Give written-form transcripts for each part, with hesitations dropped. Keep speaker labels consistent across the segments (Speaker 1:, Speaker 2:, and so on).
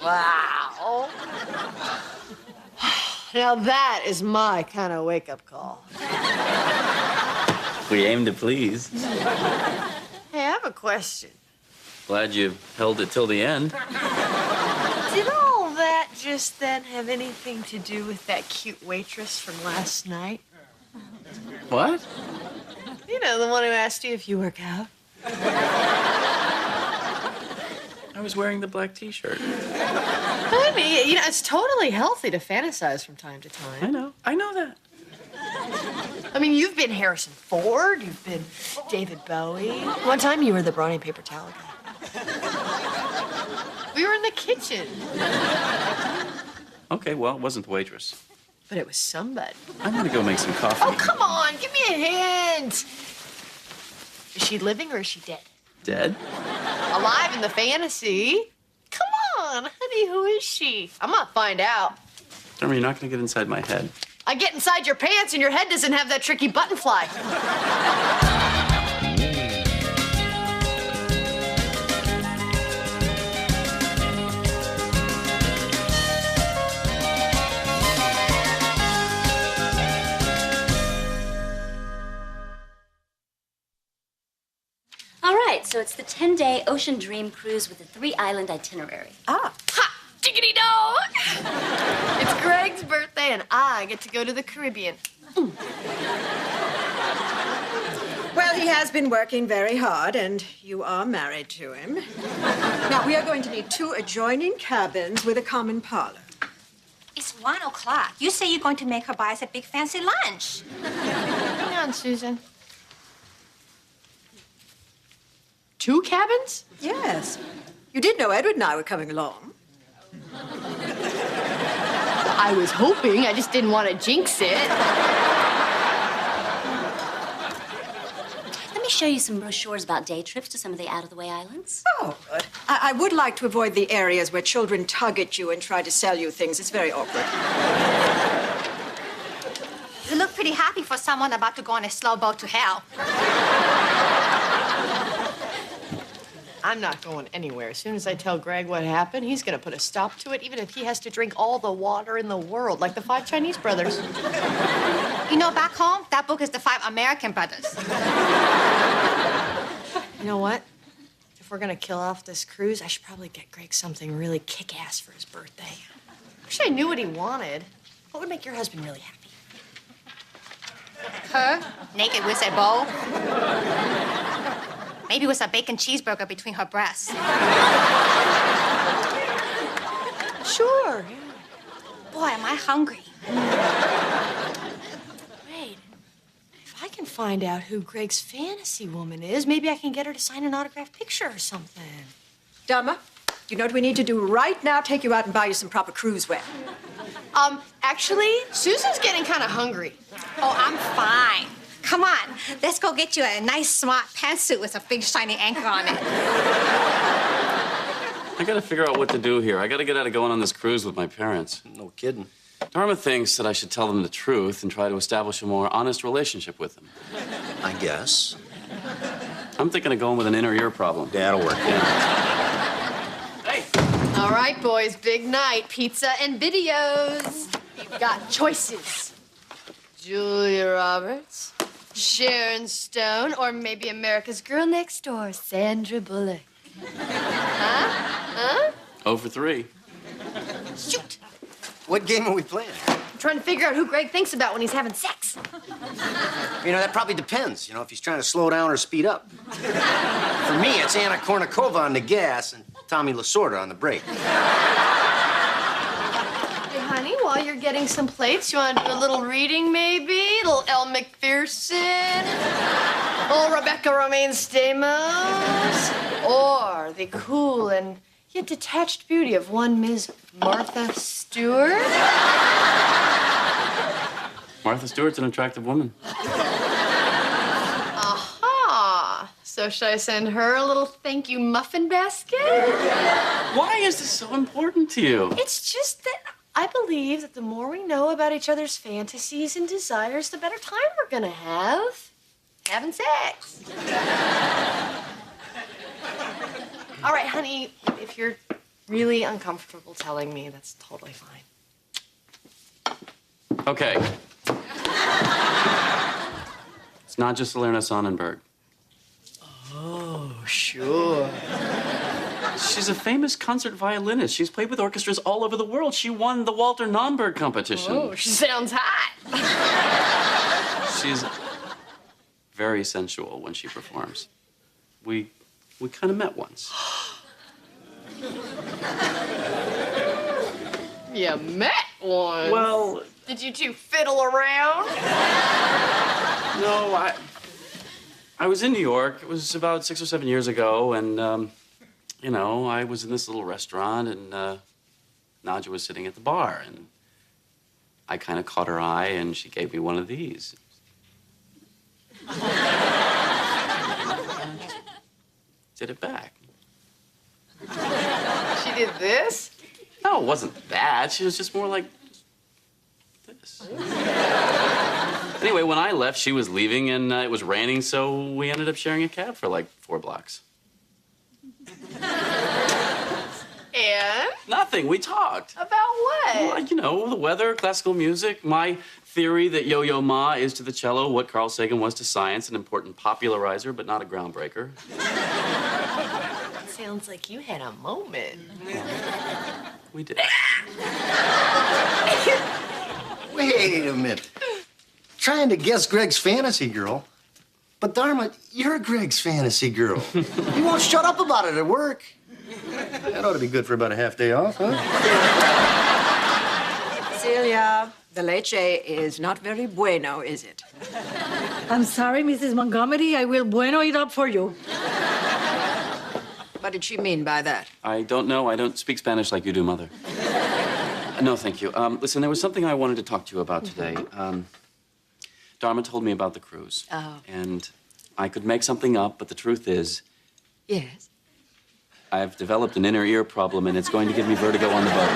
Speaker 1: Wow. Now that is my kind of wake-up call.
Speaker 2: We aim to please.
Speaker 1: Hey, I have a question.
Speaker 2: Glad you held it till the end.
Speaker 1: Did all that just then have anything to do with that cute waitress from last night?
Speaker 2: What?
Speaker 1: You know, the one who asked you if you work out.
Speaker 2: I was wearing the black T-shirt.
Speaker 1: Honey, you know, it's totally healthy to fantasize from time to time.
Speaker 2: I know that.
Speaker 1: I mean, you've been Harrison Ford, you've been David Bowie. One time you were the brawny paper towel guy. We were in the kitchen.
Speaker 2: Okay, well, it wasn't the waitress.
Speaker 1: But it was somebody.
Speaker 2: I'm gonna go make some coffee.
Speaker 1: Oh, come on, give me a hint. Is she living or is she dead?
Speaker 2: Dead?
Speaker 1: Alive in the fantasy. Come on, honey, who is she? I'm gonna find out.
Speaker 2: Dharma, you're not gonna get inside my head.
Speaker 1: I get inside your pants and your head doesn't have that tricky button fly.
Speaker 3: All right, so it's the 10-day Ocean Dream Cruise with a 3-island itinerary.
Speaker 1: Ah. Ha! Diggity dog! It's Greg's birthday and I get to go to the Caribbean.
Speaker 4: Well, he has been working very hard, and you are married to him. Now, we are going to need 2 adjoining cabins with a common parlor.
Speaker 5: It's 1 o'clock. You say you're going to make her buy us a big fancy lunch.
Speaker 1: Hang on, Susan. 2 cabins?
Speaker 4: Yes. You did know Edward and I were coming along.
Speaker 1: I was hoping. I just didn't want to jinx it.
Speaker 3: Let me show you some brochures about day trips to some of the out-of-the-way islands.
Speaker 4: Oh, good. I would like to avoid the areas where children tug at you and try to sell you things. It's very awkward.
Speaker 5: You look pretty happy for someone about to go on a slow boat to hell.
Speaker 1: I'm not going anywhere. As soon as I tell Greg what happened, he's going to put a stop to it, even if he has to drink all the water in the world, like the 5 Chinese brothers.
Speaker 5: You know, back home, that book is the 5 American brothers.
Speaker 1: You know what? If we're going to kill off this cruise, I should probably get Greg something really kick-ass for his birthday. I wish I knew what he wanted. What would make your husband really happy?
Speaker 5: Her, naked with a bow. Maybe with a bacon cheeseburger between her breasts.
Speaker 1: Sure.
Speaker 5: Boy, am I hungry.
Speaker 1: Wait. If I can find out who Greg's fantasy woman is, maybe I can get her to sign an autographed picture or something.
Speaker 4: Dharma, you know what we need to do right now? Take you out and buy you some proper cruise wear.
Speaker 1: Actually, Susan's getting kind of hungry.
Speaker 5: Oh, I'm fine. Come on, let's go get you a nice, smart pantsuit with a big, shiny anchor on it.
Speaker 2: I gotta figure out what to do here. I gotta get out of going on this cruise with my parents.
Speaker 6: No kidding.
Speaker 2: Dharma thinks that I should tell them the truth and try to establish a more honest relationship with them.
Speaker 6: I guess.
Speaker 2: I'm thinking of going with an inner ear problem.
Speaker 6: That'll work.
Speaker 2: Yeah. Hey!
Speaker 1: All right, boys, big night. Pizza and videos. You've got choices. Julia Roberts, Sharon Stone, or maybe America's Girl Next Door, Sandra Bullock. Huh?
Speaker 2: 0 for 3.
Speaker 1: Shoot!
Speaker 6: What game are we playing?
Speaker 1: I'm trying to figure out who Greg thinks about when he's having sex.
Speaker 6: You know, that probably depends, if he's trying to slow down or speed up. For me, it's Anna Kournikova on the gas and Tommy Lasorda on the brake.
Speaker 1: Hey, honey, while you're getting some plates, you want to do a little reading, maybe? A little Elle Macpherson? A little Rebecca Romaine Stamos? Or the cool and yet detached beauty of one Ms. Martha Stewart?
Speaker 2: Martha Stewart's an attractive woman.
Speaker 1: Aha! So should I send her a little thank you muffin basket?
Speaker 2: Why is this so important to you?
Speaker 1: It's just that I believe that the more we know about each other's fantasies and desires, the better time we're gonna have having sex. honey, if you're really uncomfortable telling me, that's totally fine.
Speaker 2: Okay. It's not just Lerna Sonnenberg.
Speaker 1: Oh, sure.
Speaker 2: She's a famous concert violinist. She's played with orchestras all over the world. She won the Walter Nomberg competition.
Speaker 1: Oh, she sounds hot.
Speaker 2: She's very sensual when she performs. We kind of met once.
Speaker 1: You met once?
Speaker 2: Well,
Speaker 1: Did you two fiddle around?
Speaker 2: no, I was in New York. It was about 6 or 7 years ago, and, you know, I was in this little restaurant, and Nadja was sitting at the bar, and I kind of caught her eye, and she gave me one of these. Did it back.
Speaker 1: She did this?
Speaker 2: No, it wasn't that. She was just more like this. Anyway, when I left, she was leaving, and it was raining, so we ended up sharing a cab for like 4 blocks.
Speaker 1: And?
Speaker 2: Nothing. We talked.
Speaker 1: About what?
Speaker 2: Well, you know, the weather, classical music, my theory that Yo-Yo Ma is to the cello what Carl Sagan was to science, an important popularizer, but not a groundbreaker.
Speaker 1: Sounds like you had a moment.
Speaker 2: We did.
Speaker 6: Wait a minute. Trying to guess Greg's fantasy girl. But Dharma, you're Greg's fantasy girl. You won't shut up about it at work. That ought to be good for about a half day off, huh?
Speaker 4: Celia, the leche is not very bueno, is it?
Speaker 7: I'm sorry, Mrs. Montgomery. I will bueno it up for you.
Speaker 4: What did she mean by that?
Speaker 2: I don't know. I don't speak Spanish like you do, Mother. No, thank you. Listen, there was something I wanted to talk to you about today. Dharma told me about the cruise.
Speaker 4: Oh.
Speaker 2: And I could make something up, but the truth is,
Speaker 4: Yes.
Speaker 2: I've developed an inner ear problem, and it's going to give me vertigo on the boat.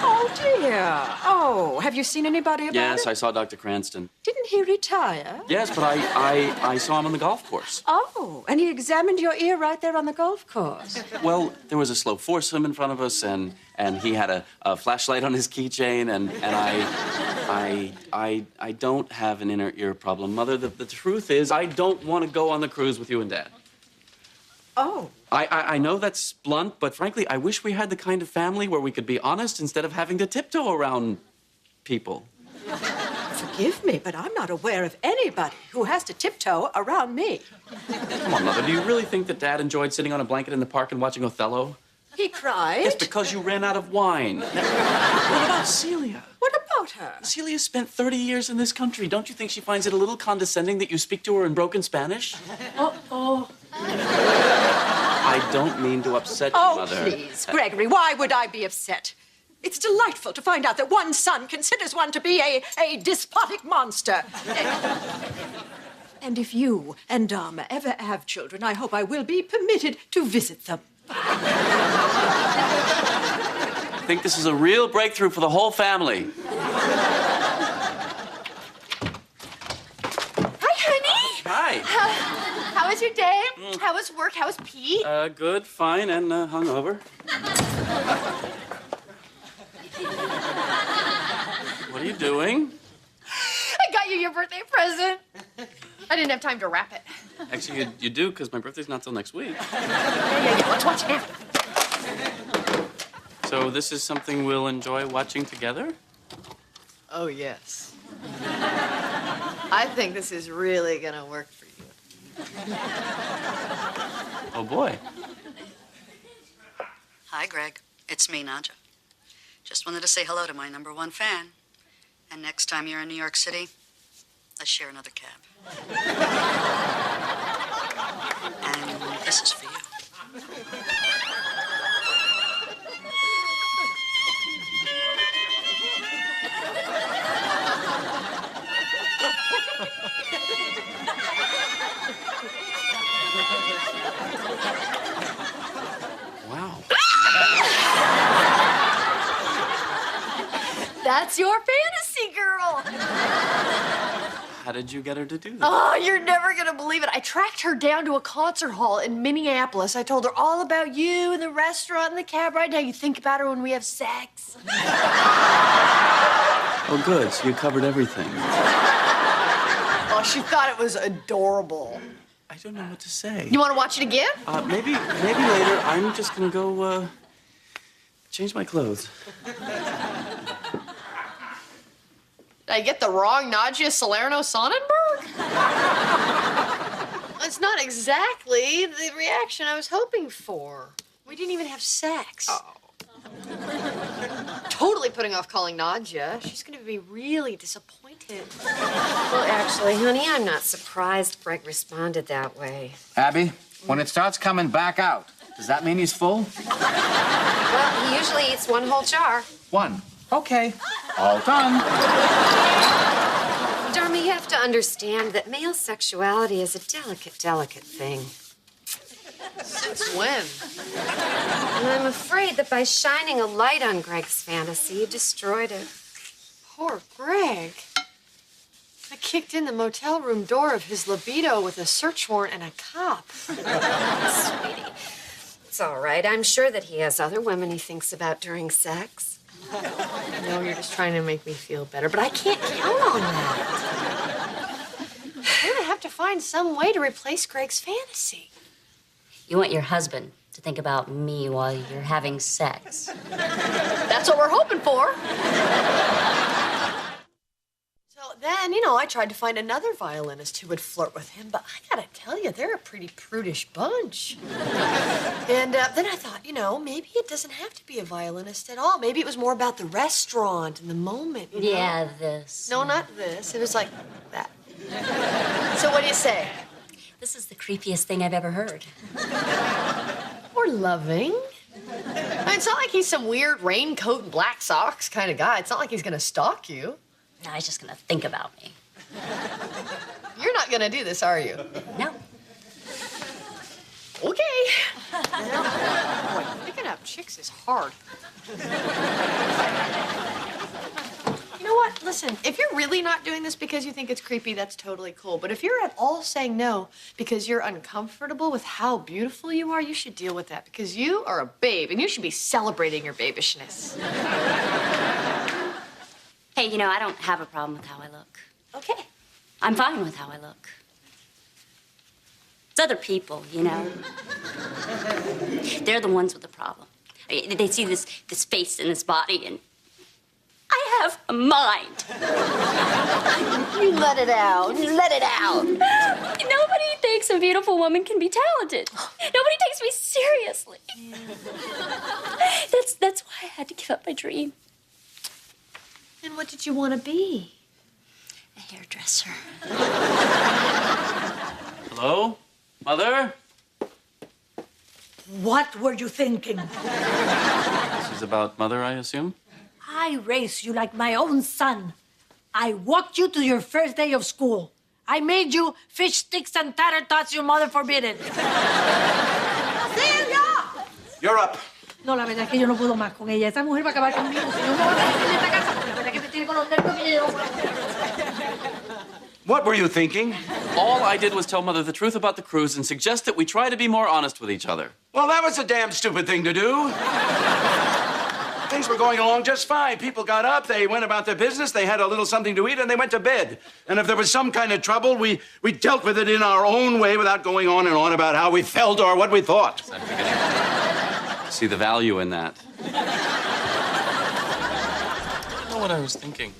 Speaker 4: Oh, dear. Oh, have you seen anybody about
Speaker 2: Yes,
Speaker 4: it?
Speaker 2: I saw Dr. Cranston.
Speaker 4: Didn't he retire?
Speaker 2: Yes, but I saw him on the golf course.
Speaker 4: Oh, and he examined your ear right there on the golf course.
Speaker 2: Well, there was a slow foursome in front of us, and he had a flashlight on his keychain, and I don't have an inner ear problem, Mother. The truth is, I don't want to go on the cruise with you and Dad.
Speaker 4: Oh.
Speaker 2: I know that's blunt, but frankly, I wish we had the kind of family where we could be honest instead of having to tiptoe around people.
Speaker 4: Forgive me, but I'm not aware of anybody who has to tiptoe around me.
Speaker 2: Come on, Mother, do you really think that Dad enjoyed sitting on a blanket in the park and watching Othello?
Speaker 4: He cried.
Speaker 2: It's because you ran out of wine. What about Celia?
Speaker 4: What about her?
Speaker 2: Celia spent 30 years in this country. Don't you think she finds it a little condescending that you speak to her in broken Spanish?
Speaker 7: Uh-oh.
Speaker 2: I don't mean to upset you,
Speaker 4: Oh,
Speaker 2: Mother.
Speaker 4: please, Gregory, why would I be upset? It's delightful to find out that one son considers one to be a despotic monster. And if you and Dharma ever have children, I hope I will be permitted to visit them.
Speaker 2: I think this is a real breakthrough for the whole family.
Speaker 1: Hi, honey.
Speaker 2: Hi.
Speaker 1: How was your day? How was work? How was Pete?
Speaker 2: Good, fine, and hungover. What are you doing?
Speaker 1: I got you your birthday present. I didn't have time to wrap it.
Speaker 2: Actually, you do, because my birthday's not till next week.
Speaker 1: Yeah. Let's watch it now.
Speaker 2: So this is something we'll enjoy watching together?
Speaker 1: Oh, yes. I think this is really gonna work for you.
Speaker 2: Oh, boy.
Speaker 8: Hi, Greg. It's me, Nadja. Just wanted to say hello to my #1 fan. And next time you're in New York City, let's share another cab. And this is for you.
Speaker 2: Wow.
Speaker 1: That's your fantasy girl.
Speaker 2: How did you get her to do that?
Speaker 1: Oh, you're never gonna believe it. I tracked her down to a concert hall in Minneapolis. I told her all about you and the restaurant and the cab ride and how you think about her when we have sex.
Speaker 2: Oh, good. So you covered everything.
Speaker 1: Oh, she thought it was adorable.
Speaker 2: I don't know what to say.
Speaker 1: You want to watch it again?
Speaker 2: Maybe later. I'm just gonna go, change my clothes.
Speaker 1: Did I get the wrong Nadia Salerno Sonnenberg? It's not exactly the reaction I was hoping for. We didn't even have sex. Oh. Totally putting off calling Nadia. She's gonna be really disappointed.
Speaker 9: Well, actually, honey, I'm not surprised Greg responded that way.
Speaker 10: Abby, when it starts coming back out, does that mean he's full?
Speaker 9: Well, he usually eats one whole jar.
Speaker 10: One. Okay. All done.
Speaker 9: Dharma, you have to understand that male sexuality is a delicate thing.
Speaker 1: Since when?
Speaker 9: And I'm afraid that by shining a light on Greg's fantasy, you destroyed it.
Speaker 1: Poor Greg. I kicked in the motel room door of his libido with a search warrant and a cop.
Speaker 9: Sweetie, it's all right. I'm sure that he has other women he thinks about during sex.
Speaker 1: No, you're just trying to make me feel better, but I can't count on that. We're gonna have to find some way to replace Greg's fantasy.
Speaker 3: You want your husband to think about me while you're having sex.
Speaker 1: That's what we're hoping for. So then, I tried to find another violinist who would flirt with him, but I gotta tell you, they're a pretty prudish bunch. And then I thought, maybe it doesn't have to be a violinist at all. Maybe it was more about the restaurant and the moment,
Speaker 3: Yeah, this.
Speaker 1: No, not this. It was like that. So what do you say?
Speaker 3: This is the creepiest thing I've ever heard.
Speaker 1: Or loving. It's not like he's some weird raincoat and black socks kind of guy. It's not like he's gonna stalk you.
Speaker 3: No, he's just gonna think about me.
Speaker 1: You're not gonna do this, are you?
Speaker 3: No.
Speaker 1: Okay. Boy, picking up chicks is hard. You know what? Listen, if you're really not doing this because you think it's creepy, that's totally cool. But if you're at all saying no because you're uncomfortable with how beautiful you are, you should deal with that because you are a babe and you should be celebrating your babishness.
Speaker 3: Hey, I don't have a problem with how I look.
Speaker 1: Okay.
Speaker 3: I'm fine with how I look. It's other people, They're the ones with the problem. They see this face and this body, and I have a mind.
Speaker 1: You let it out. Let it out.
Speaker 3: Nobody thinks a beautiful woman can be talented. Nobody takes me seriously. That's why I had to give up my dream.
Speaker 1: And what did you want to be?
Speaker 3: A hairdresser.
Speaker 2: Hello? Mother?
Speaker 7: What were you thinking?
Speaker 2: This is about Mother, I assume?
Speaker 7: I raised you like my own son. I walked you to your first day of school. I made you fish sticks and tater tots your mother forbidden. ¡Silvia!
Speaker 10: You're up.
Speaker 7: No, la verdad es que yo no puedo más con ella. Esa mujer va a acabar conmigo. Si yo no voy a salir de esta casa, porque la verdad que me tiene con los nervios que yo no puedo.
Speaker 10: What were you thinking?
Speaker 2: All I did was tell Mother the truth about the cruise and suggest that we try to be more honest with each other.
Speaker 10: Well, that was a damn stupid thing to do. Things were going along just fine. People got up, they went about their business, they had a little something to eat, and they went to bed. And if there was some kind of trouble, we dealt with it in our own way without going on and on about how we felt or what we thought.
Speaker 2: I'm beginning to see the value in that. I don't know what I was thinking.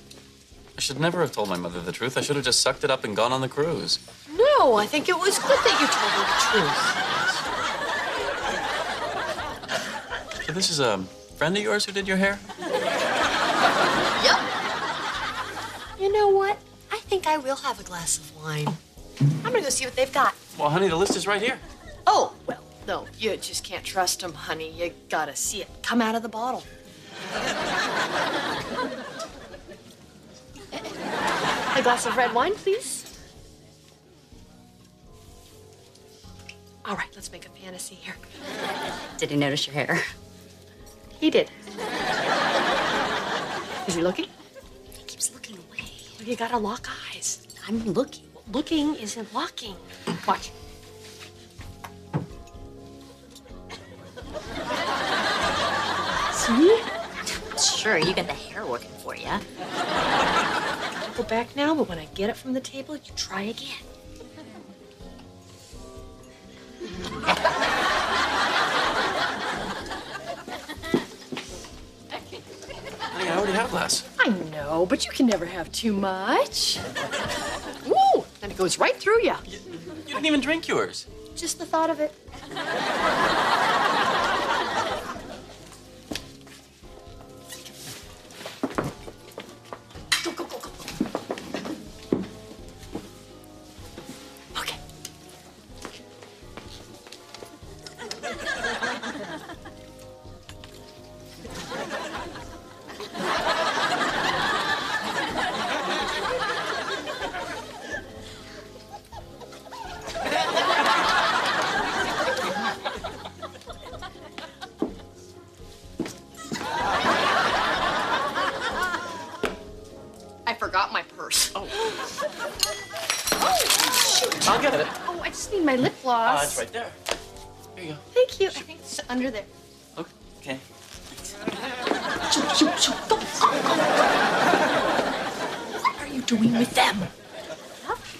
Speaker 2: I should never have told my mother the truth. I should have just sucked it up and gone on the cruise.
Speaker 1: No, I think it was good that you told her the truth.
Speaker 2: So this is a friend of yours who did your hair?
Speaker 1: Yep. You know what? I think I will have a glass of wine. I'm gonna go see what they've got.
Speaker 2: Well, honey, the list is right here.
Speaker 1: Oh, well, no, you just can't trust them, honey. You gotta see it come out of the bottle. A glass of red wine, please. All right, let's make a fantasy here.
Speaker 3: Did he notice your hair?
Speaker 1: He did. Is he looking?
Speaker 3: He keeps looking away.
Speaker 1: You gotta lock eyes.
Speaker 3: No,
Speaker 7: I'm looking. Looking isn't locking. Watch. See?
Speaker 3: Sure, you got the hair working for you.
Speaker 7: I'll go back now, but when I get it from the table, you try again.
Speaker 2: Honey, I already have a glass.
Speaker 1: I know, but you can never have too much. Ooh, and it goes right through you.
Speaker 2: You didn't even drink yours.
Speaker 1: Just the thought of it. Go, go, go, go. Okay. I forgot my purse.
Speaker 2: Oh.
Speaker 1: Shoot.
Speaker 2: I'll get it.
Speaker 1: Oh, I just need my lip gloss.
Speaker 2: It's right there. Here you go.
Speaker 1: Thank you. I think it's under there.
Speaker 2: Okay.
Speaker 7: Shoot, shoot, shoot. Go, go, go. What are you doing with them?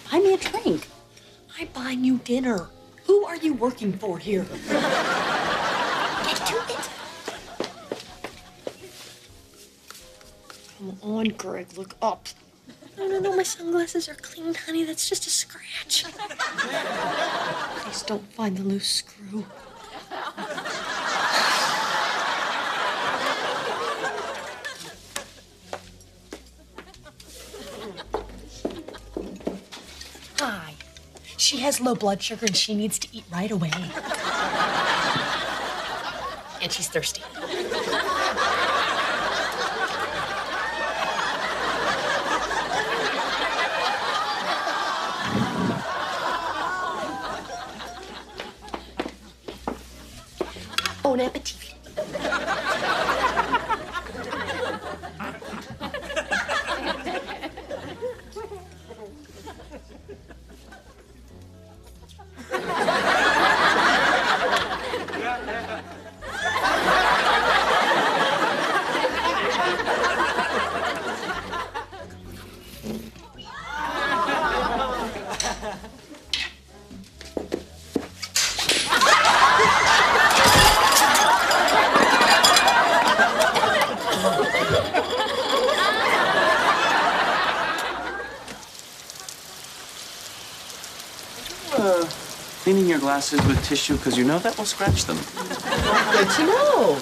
Speaker 3: Buy me a drink.
Speaker 7: I'm buying you dinner. Who are you working for here?
Speaker 3: Get to it.
Speaker 1: Come on, Greg, look up. No, my sunglasses are clean, honey. That's just a scratch. Please don't find the loose screw.
Speaker 7: Hi. She has low blood sugar and she needs to eat right away. And she's thirsty. Bon appetit.
Speaker 2: Cleaning your glasses with tissue because you know that will scratch them.
Speaker 1: Good to know.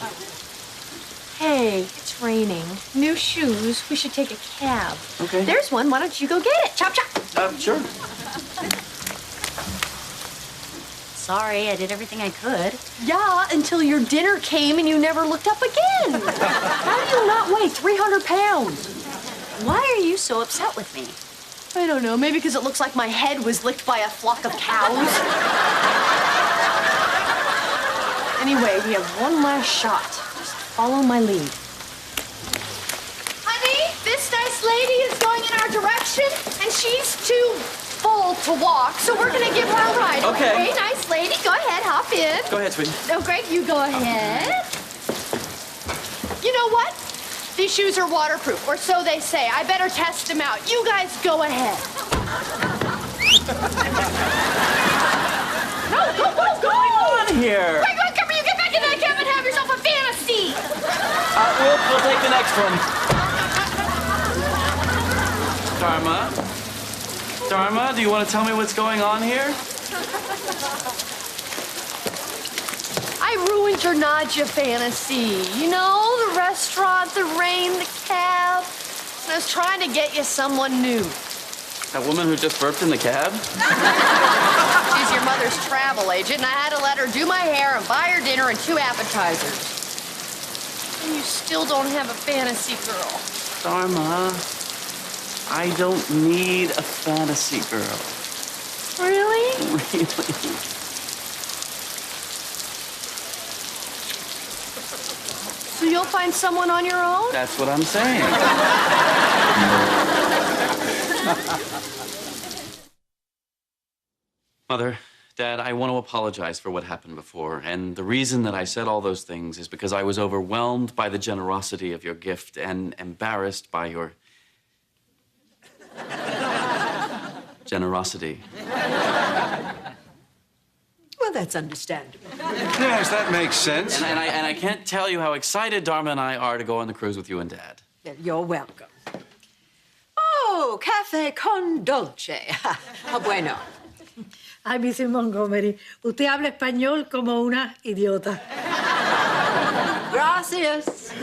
Speaker 1: Hey, it's raining. New shoes. We should take a cab.
Speaker 2: Okay.
Speaker 1: There's one. Why don't you go get it? Chop, chop.
Speaker 2: Sure.
Speaker 3: Sorry, I did everything I could.
Speaker 1: Yeah, until your dinner came and you never looked up again. How do you not weigh 300 pounds?
Speaker 3: Why are you so upset with me?
Speaker 1: I don't know. Maybe because it looks like my head was licked by a flock of cows. Anyway, we have one last shot. Just follow my lead. Honey, this nice lady is going in our direction, and she's too full to walk, so we're going to give her a ride.
Speaker 2: Okay.
Speaker 1: Nice lady. Go ahead, hop in.
Speaker 2: Go ahead, sweetie.
Speaker 1: No, Greg, you go ahead. You know what? These shoes are waterproof, or so they say. I better test them out. You guys go ahead. No, go, go, go!
Speaker 2: What's going on here?
Speaker 1: Greg, come here, you get back in that cab and have yourself a fantasy.
Speaker 2: We'll take the next one. Dharma, do you want to tell me what's going on here?
Speaker 1: I ruined your Nadja fantasy. You know, the restaurant, the rain, the cab. I was trying to get you someone new.
Speaker 2: That woman who just burped in the cab?
Speaker 1: She's your mother's travel agent, and I had to let her do my hair and buy her dinner and 2 appetizers. And you still don't have a fantasy girl.
Speaker 2: Dharma, I don't need a fantasy girl.
Speaker 1: Really?
Speaker 2: Really?
Speaker 1: So you'll find someone on your own?
Speaker 2: That's what I'm saying. Mother, Dad, I want to apologize for what happened before. And the reason that I said all those things is because I was overwhelmed by the generosity of your gift and embarrassed by your generosity.
Speaker 4: Well, that's understandable.
Speaker 10: Yes, that makes sense.
Speaker 2: And I can't tell you how excited Dharma and I are to go on the cruise with you and Dad.
Speaker 4: Well, you're welcome. Oh, cafe con dolce. Ah, bueno.
Speaker 7: Ay, Mrs. Montgomery, usted habla español como una idiota.
Speaker 4: Gracias.